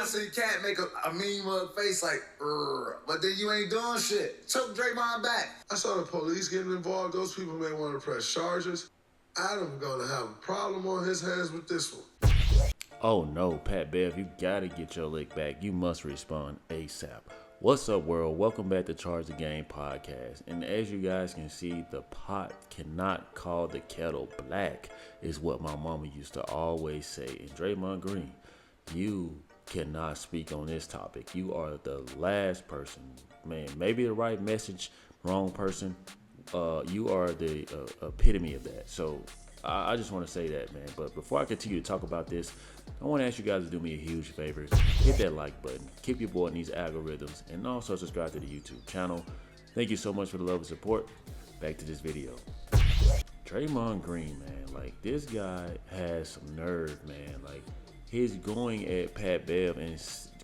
I see Cat make a mean mug face like, but then you ain't doing shit. Choke Draymond back. I saw the police getting involved. Those people may want to press charges. Adam's gonna have a problem on his hands with this one. Oh no, Pat Bev, you gotta get your lick back. You must respond ASAP. What's up, world? Welcome back to Charge the Game podcast. And as you guys can see, the pot cannot call the kettle black, is what my mama used to always say. And Draymond Green, you cannot speak on this topic. You are the last person, man. Maybe the right message, wrong person. You are the epitome of that. So I just want to say that, man. But before I continue to talk about this, I want to ask you guys to do me a huge favor. Hit that like button. Keep your boy in these algorithms. And also subscribe to the YouTube channel. Thank you so much for the love and support. Back to this video. Draymond Green, man. Like, this guy has some nerve, man. Like, he's going at Pat Bev and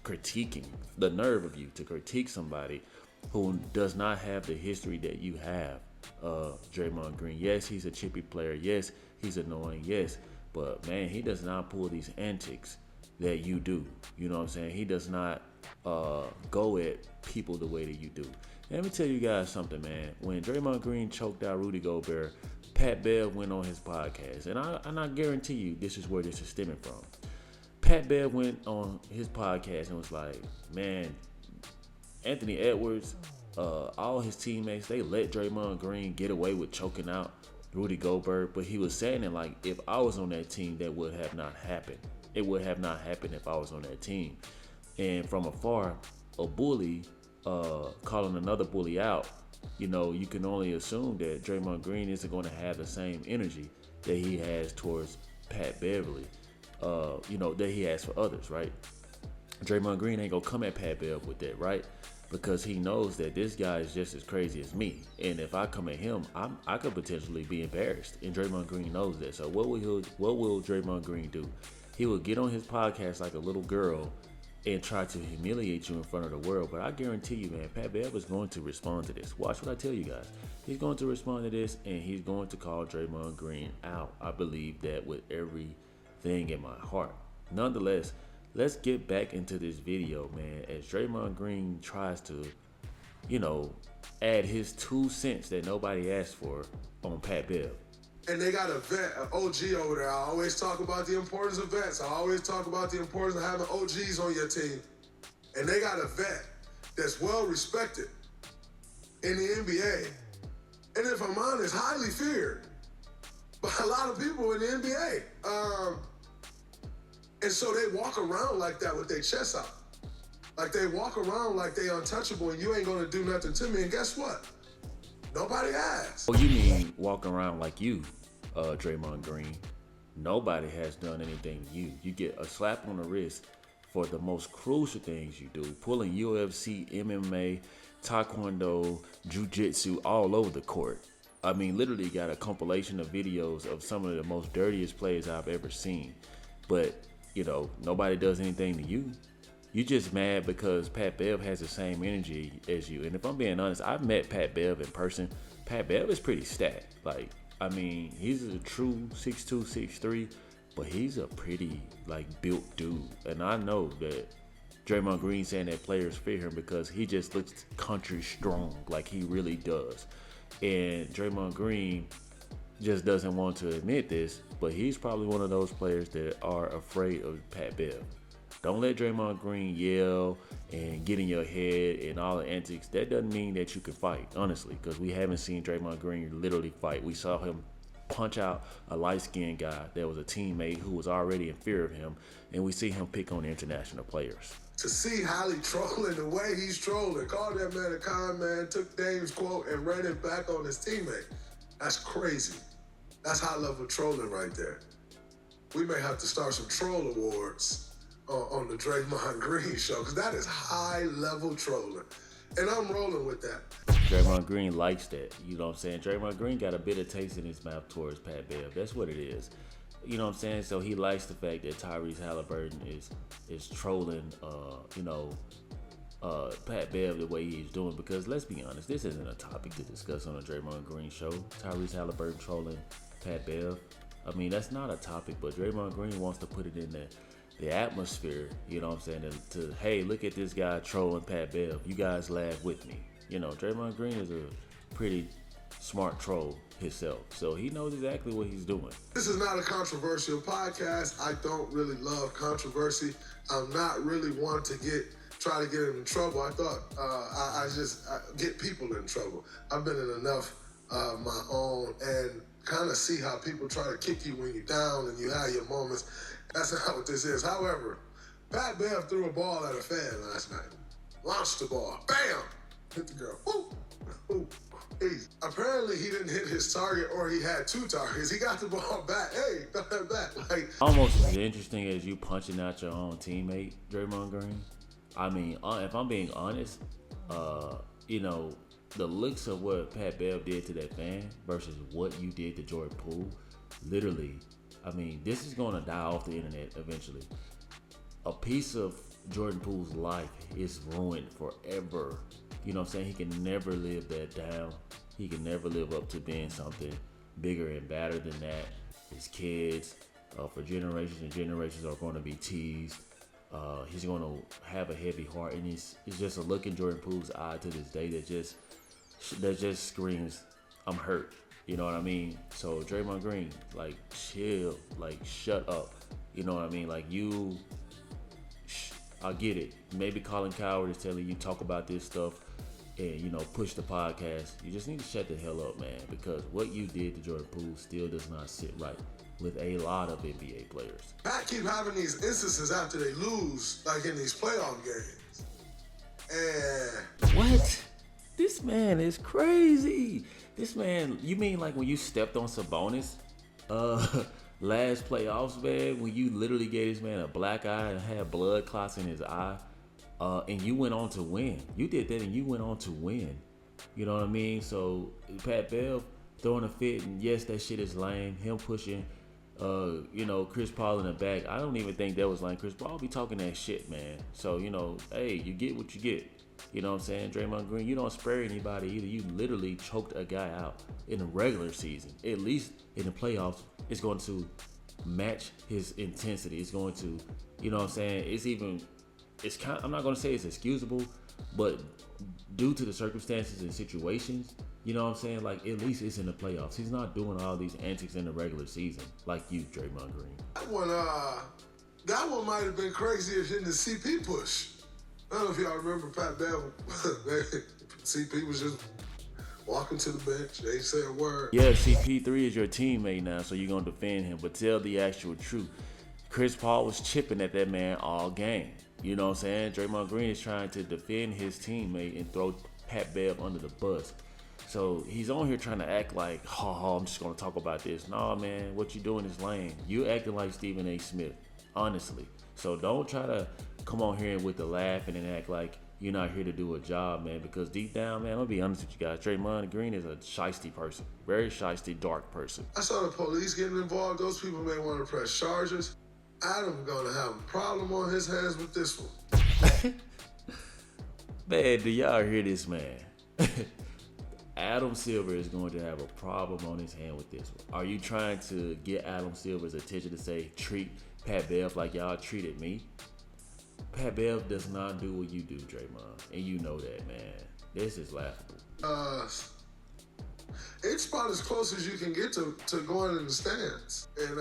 critiquing. The nerve of you to critique somebody who does not have the history that you have. Draymond Green. Yes, he's a chippy player. Yes, he's annoying. Yes. But, man, he does not pull these antics that you do. You know what I'm saying? He does not go at people the way that you do. And let me tell you guys something, man. When Draymond Green choked out Rudy Gobert, Pat Bev went on his podcast. And I guarantee you this is where this is stemming from. Pat Bev went on his podcast and was like, man, Anthony Edwards, all his teammates, they let Draymond Green get away with choking out Rudy Gobert, but he was saying it like, if I was on that team, that would have not happened. It would have not happened if I was on that team. And from afar, a bully calling another bully out, you know, you can only assume that Draymond Green isn't going to have the same energy that he has towards Pat Beverly, you know, that he has for others, right? Draymond Green ain't going to come at Pat Bev with that, right? Because he knows that this guy is just as crazy as me. And if I come at him, I could potentially be embarrassed. And Draymond Green knows that. So what will Draymond Green do? He will get on his podcast like a little girl and try to humiliate you in front of the world. But I guarantee you, man, Pat Bev is going to respond to this. Watch what I tell you guys. He's going to respond to this, and he's going to call Draymond Green out. I believe that with everything in my heart. Nonetheless, let's get back into this video, man, as Draymond Green tries to, you know, add his 2 cents that nobody asked for on Pat Bev. And they got a vet, an OG over there. I always talk about the importance of vets. I always talk about the importance of having OGs on your team. And they got a vet that's well respected in the NBA. And if I'm honest, highly feared by a lot of people in the NBA. And so they walk around like that with their chest out. Like they walk around like they untouchable and you ain't gonna do nothing to me. And guess what? Nobody asked. Oh, you mean walk around like you, Draymond Green. Nobody has done anything to you. You get a slap on the wrist for the most crucial things you do. Pulling UFC, MMA, Taekwondo, Jiu-Jitsu all over the court. I mean, literally got a compilation of videos of some of the most dirtiest players I've ever seen. But you know, nobody does anything to you. You just mad because Pat Bev has the same energy as you. And if I'm being honest, I've met Pat Bev in person. Pat Bev is pretty stacked. Like, I mean, he's a true 6'2", 6'3", but he's a pretty, like, built dude. And I know that Draymond Green saying that players fear him because he just looks country strong, like he really does. And Draymond Green just doesn't want to admit this, but he's probably one of those players that are afraid of Pat Bev. Don't let Draymond Green yell and get in your head and all the antics. That doesn't mean that you can fight, honestly, because we haven't seen Draymond Green literally fight. We saw him punch out a light-skinned guy that was a teammate who was already in fear of him, and we see him pick on international players. To see Holly trolling the way he's trolling, called that man a con man, took Dame's quote and ran it back on his teammate. That's crazy. That's high-level trolling right there. We may have to start some troll awards on the Draymond Green show, because that is high-level trolling. And I'm rolling with that. Draymond Green likes that. You know what I'm saying? Draymond Green got a bitter taste in his mouth towards Pat Bev. That's what it is. You know what I'm saying? So he likes the fact that Tyrese Halliburton is trolling, Pat Bev the way he's doing, because let's be honest, this isn't a topic to discuss on a Draymond Green show. Tyrese Halliburton trolling Pat Bev. I mean, that's not a topic, but Draymond Green wants to put it in there. the atmosphere, you know what I'm saying, to hey, look at this guy trolling Pat Bev. You guys laugh with me. You know, Draymond Green is a pretty smart troll himself, so he knows exactly what he's doing. This is not a controversial podcast. I don't really love controversy. I'm not really one to try to get him in trouble. I thought I get people in trouble. I've been in enough of my own and kind of see how people try to kick you when you're down and you have your moments. That's not what this is. However, Pat Bev threw a ball at a fan last night. Launched the ball. Bam! Hit the girl. Woo! Ooh. Easy. Apparently he didn't hit his target, or he had two targets. He got the ball back. Hey, got that back. Like, almost as interesting as you punching out your own teammate, Draymond Green. I mean, if I'm being honest, you know, the looks of what Pat Bev did to that fan versus what you did to Jordan Poole, literally, I mean, this is going to die off the internet eventually. A piece of Jordan Poole's life is ruined forever. You know what I'm saying? He can never live that down. He can never live up to being something bigger and badder than that. His kids, for generations and generations, are going to be teased. He's going to have a heavy heart, and it's just a look in Jordan Poole's eye to this day that just screams, I'm hurt. You know what I mean? So Draymond Green, like, chill, like, shut up. You know what I mean? Like, I get it. Maybe Colin Cowherd is telling you talk about this stuff and, you know, push the podcast. You just need to shut the hell up, man, because what you did to Jordan Poole still does not sit right with a lot of NBA players. Pat keep having these instances after they lose, like in these playoff games. And what? This man is crazy. This man, you mean like when you stepped on Sabonis last playoffs, man, when you literally gave this man a black eye and had blood clots in his eye, and you went on to win. You did that and you went on to win. You know what I mean? So Pat Bev throwing a fit, and yes, that shit is lame. Him pushing, you know, Chris Paul in the back. I don't even think that was lame. Chris Paul be talking that shit, man. So, you know, hey, you get what you get. You know what I'm saying? Draymond Green, you don't spare anybody either. You literally choked a guy out in the regular season. At least in the playoffs, it's going to match his intensity. It's going to, you know what I'm saying? I'm not going to say it's excusable, but due to the circumstances and situations, you know what I'm saying? Like, at least it's in the playoffs. He's not doing all these antics in the regular season like you, Draymond Green. That one might have been crazier than the CP push. I don't know if y'all remember Pat Bev. CP was just walking to the bench. They ain't say a word. Yeah, CP3 is your teammate now, so you're going to defend him. But tell the actual truth. Chris Paul was chipping at that man all game. You know what I'm saying? Draymond Green is trying to defend his teammate and throw Pat Bev under the bus. So he's on here trying to act like, I'm just going to talk about this. Nah, man, what you doing is lame. You acting like Stephen A. Smith, honestly. So don't try to come on here with the laughing and act like you're not here to do a job, man, because deep down, man, I'm going to be honest with you guys. Draymond Green is a shiesty person, very shiesty, dark person. I saw the police getting involved. Those people may want to press charges. Adam's going to have a problem on his hands with this one. Man, do y'all hear this, man? Adam Silver is going to have a problem on his hand with this one. Are you trying to get Adam Silver's attention to say, treat Pat Bev like y'all treated me? Pat Bev does not do what you do, Draymond. And you know that, man. This is laughable. It's about as close as you can get to going in the stands. And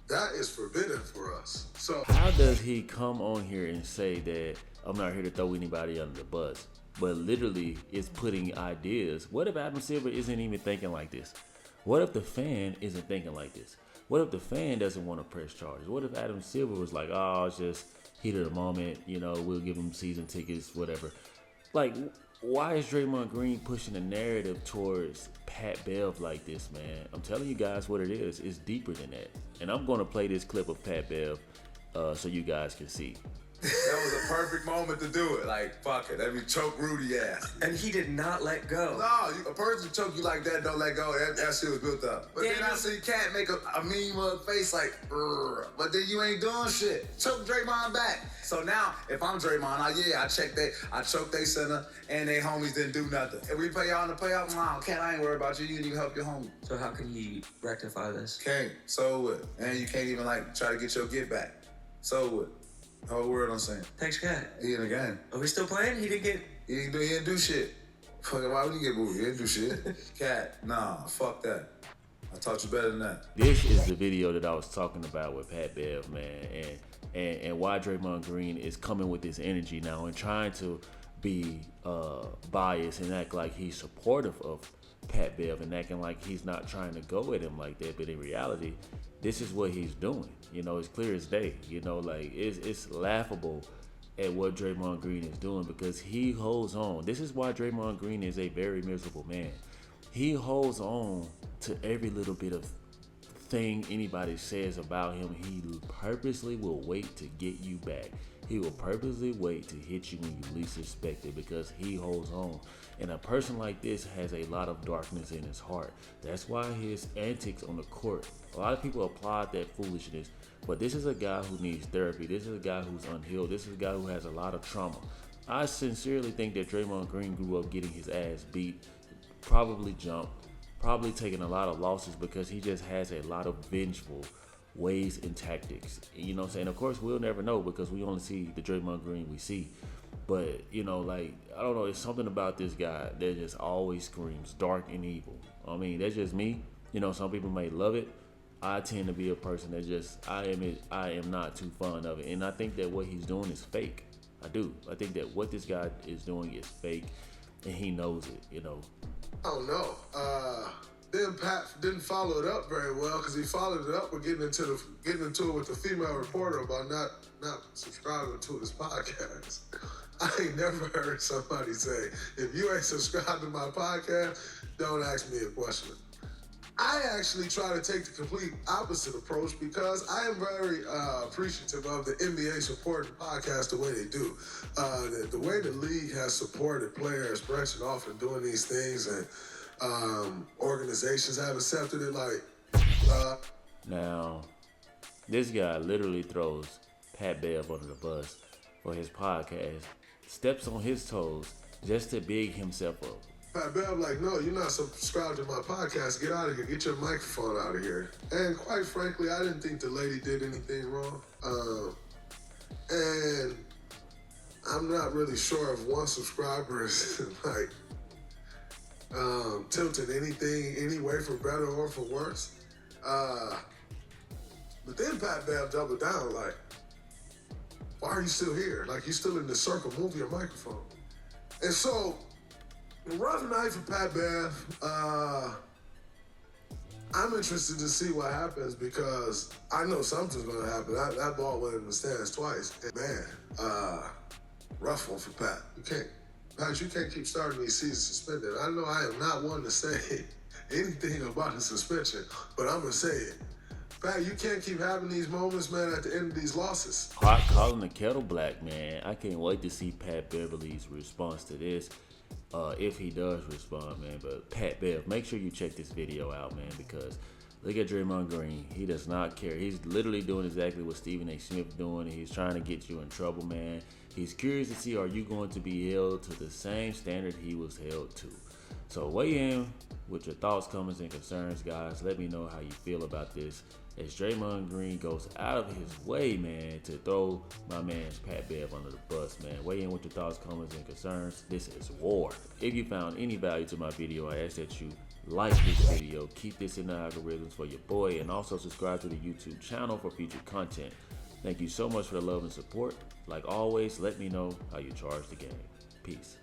that is forbidden for us. So how does he come on here and say that I'm not here to throw anybody under the bus, but literally is putting ideas? What if Adam Silver isn't even thinking like this? What if the fan isn't thinking like this? What if the fan doesn't want to press charges? What if Adam Silver was like, it's just heat of the moment, you know, we'll give him season tickets, whatever. Like, why is Draymond Green pushing a narrative towards Pat Bev like this, man? I'm telling you guys what it is. It's deeper than that. And I'm going to play this clip of Pat Bev so you guys can see. That was a perfect moment to do it. Like, fuck it. Let me choke Rudy ass. And he did not let go. No, a person choke you like that, don't let go. That shit was built up. But then I see Cat make a mean face like, but then you ain't doing shit. Choke Draymond back. So now, if I'm Draymond, I choked they center, and they homies didn't do nothing. If we play y'all in the playoffs, Cat, I ain't worried about you. You didn't even help your homie. So how can he rectify this? Can't. So what? And you can't even, try to get your get back. So what? Whole word I'm saying. Thanks, Cat. He in the game. Are we still playing? He didn't He didn't do shit. Fucking why would he get moved? He didn't do shit. Cat, nah, fuck that. I taught you better than that. This is the video that I was talking about with Pat Bev, man, and why Draymond Green is coming with this energy now and trying to be biased and act like he's supportive of Pat Bev and acting like he's not trying to go at him like that. But in reality, this is what he's doing. You know, it's clear as day. You know, like it's laughable at what Draymond Green is doing because he holds on. This is why Draymond Green is a very miserable man. He holds on to every little bit of thing anybody says about him. He purposely will wait to get you back. He will purposely wait to hit you when you least expect it because he holds on. And a person like this has a lot of darkness in his heart. That's why his antics on the court, a lot of people applaud that foolishness, but this is a guy who needs therapy. This is a guy who's unhealed. This is a guy who has a lot of trauma. I sincerely think that Draymond Green grew up getting his ass beat, probably jumped, probably taking a lot of losses because he just has a lot of vengeful ways and tactics. You know what I'm saying? Of course, we'll never know because we only see the Draymond Green we see. But, you know, like, I don't know, there's something about this guy that just always screams dark and evil. I mean, that's just me. You know, some people may love it. I tend to be a person that just, I am not too fond of it. And I think that what he's doing is fake. I do. I think that what this guy is doing is fake, and he knows it, you know. I don't know. Then Pat didn't follow it up very well because he followed it up with getting into it with the female reporter about not subscribing to his podcast. I ain't never heard somebody say, if you ain't subscribed to my podcast, don't ask me a question. I actually try to take the complete opposite approach because I am very appreciative of the NBA supporting podcasts the way they do. The way the league has supported players branching off and doing these things, and organizations have accepted it. Now, this guy literally throws Pat Bev under the bus for his podcast, steps on his toes just to big himself up. Pat Bev like, no, you're not subscribed to my podcast. Get out of here. Get your microphone out of here. And quite frankly, I didn't think the lady did anything wrong. And I'm not really sure if one subscriber is like tilted anything any way for better or for worse. But then Pat Bev doubled down like, why are you still here? Like, you still in the circle, move your microphone. And so, rough night for Pat Bev. I'm interested to see what happens because I know something's going to happen. That ball went in the stands twice. And man, rough one for Pat. You can't keep starting these seasons suspended. I know I am not one to say anything about the suspension, but I'm going to say it. Pat, you can't keep having these moments, man, at the end of these losses. Hot calling the kettle black, man. I can't wait to see Pat Beverly's response to this. If he does respond, man. But Pat Bev, make sure you check this video out, man, because look at Draymond Green. He does not care. He's literally doing exactly what Stephen A. Smith doing. He's trying to get you in trouble, man. He's curious to see, are you going to be held to the same standard he was held to? So weigh in with your thoughts, comments, and concerns, guys. Let me know how you feel about this as Draymond Green goes out of his way, man, to throw my man Pat Bev under the bus, man. Weigh in with your thoughts, comments, and concerns. This is war. If you found any value to my video, I ask that you like this video, keep this in the algorithms for your boy, and also subscribe to the YouTube channel for future content. Thank you so much for the love and support. Like always, let me know how you charge the game. Peace.